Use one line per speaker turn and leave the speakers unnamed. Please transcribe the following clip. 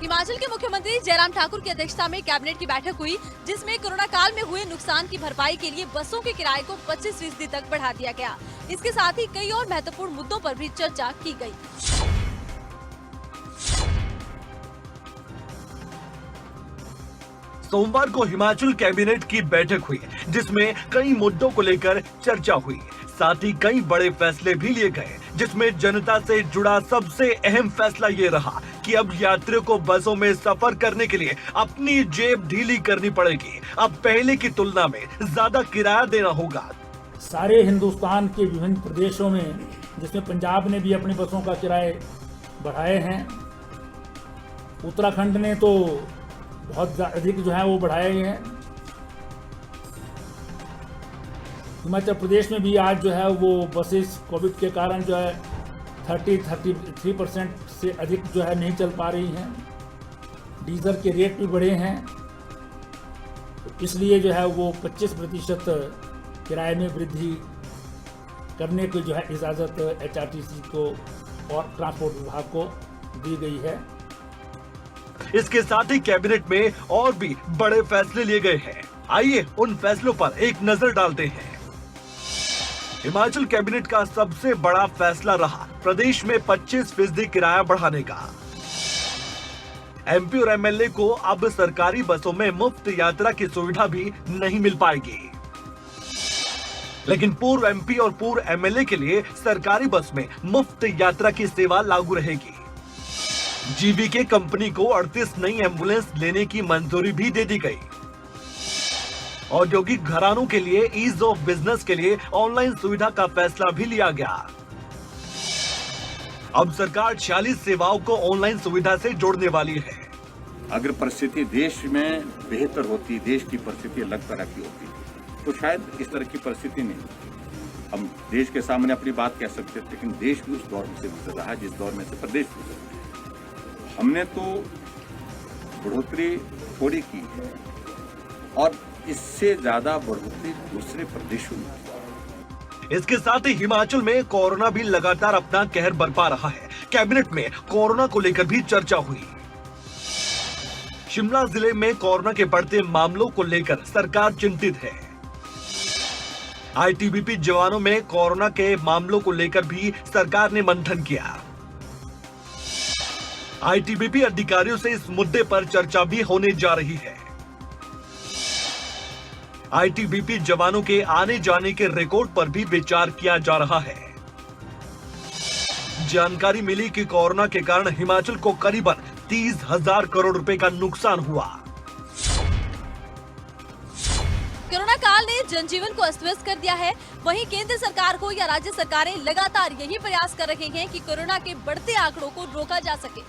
हिमाचल के मुख्यमंत्री जयराम ठाकुर की अध्यक्षता में कैबिनेट की बैठक हुई, जिसमें कोरोना काल में हुए नुकसान की भरपाई के लिए बसों के किराए को 25% तक बढ़ा दिया गया। इसके साथ ही कई और महत्वपूर्ण मुद्दों पर भी चर्चा की गई।
सोमवार को हिमाचल कैबिनेट की बैठक हुई, जिसमें कई मुद्दों को लेकर चर्चा हुई। साथ ही कई बड़े फैसले भी लिए गए, जिसमें जनता से जुड़ा सबसे अहम फैसला ये रहा कि अब यात्रियों को बसों में सफर करने के लिए अपनी जेब ढीली करनी पड़ेगी। अब पहले की तुलना में ज्यादा किराया देना होगा।
सारे हिंदुस्तान के विभिन्न प्रदेशों में, जिसमें पंजाब ने भी अपनी बसों का किराए बढ़ाए हैं, उत्तराखंड ने तो बहुत अधिक जो है वो बढ़ाए हैं। हिमाचल प्रदेश में भी आज जो है वो बसेस कोविड के कारण जो है 33% से अधिक जो है नहीं चल पा रही हैं। डीजल के रेट भी बढ़े हैं, इसलिए जो है वो 25% किराए में वृद्धि करने की जो है इजाज़त एचआरटीसी को और ट्रांसपोर्ट विभाग को दी गई है।
इसके साथ ही कैबिनेट में और भी बड़े फैसले लिए गए हैं। आइए उन फैसलों पर एक नजर डालते हैं। हिमाचल कैबिनेट का सबसे बड़ा फैसला रहा प्रदेश में 25% किराया बढ़ाने का। एमपी और एमएलए को अब सरकारी बसों में मुफ्त यात्रा की सुविधा भी नहीं मिल पाएगी, लेकिन पूर्व एमपी और पूर्व एमएलए के लिए सरकारी बस में मुफ्त यात्रा की सेवा लागू रहेगी। जीवीके कंपनी को 38 नई एम्बुलेंस लेने की मंजूरी भी दे दी गई। औद्योगिक घरानों के लिए ईज ऑफ बिजनेस के लिए ऑनलाइन सुविधा का फैसला भी लिया गया। अब सरकार 46 सेवाओं को ऑनलाइन सुविधा से जोड़ने वाली है।
अगर परिस्थिति देश में बेहतर होती, देश की परिस्थिति अलग तरह की होती, तो शायद इस तरह की परिस्थिति नहीं। हम देश के सामने अपनी बात कह सकते थे, लेकिन देश भी उस दौर से गुजर रहा है जिस दौर में से प्रदेश गुजर रहा है। हमने तो बढ़ोतरी थोड़ी की है और इससे ज्यादा बढ़ोतरी दूसरे प्रदेशों में।
इसके साथ ही हिमाचल में कोरोना भी लगातार अपना कहर बरपा रहा है। कैबिनेट में कोरोना को लेकर भी चर्चा हुई। शिमला जिले में कोरोना के बढ़ते मामलों को लेकर सरकार चिंतित है। आईटीबीपी जवानों में कोरोना के मामलों को लेकर भी सरकार ने मंथन किया। आईटीबीपी अधिकारियों से इस मुद्दे पर चर्चा भी होने जा रही है। आईटीबीपी जवानों के आने जाने के रिकॉर्ड पर भी विचार किया जा रहा है। जानकारी मिली कि कोरोना के कारण हिमाचल को करीबन 30,000 करोड़ रुपए का नुकसान हुआ।
कोरोना काल ने जनजीवन को अस्त व्यस्त कर दिया है। वहीं केंद्र सरकार को या राज्य सरकारें लगातार यही प्रयास कर रहे हैं कि कोरोना के बढ़ते आंकड़ों को रोका जा सके।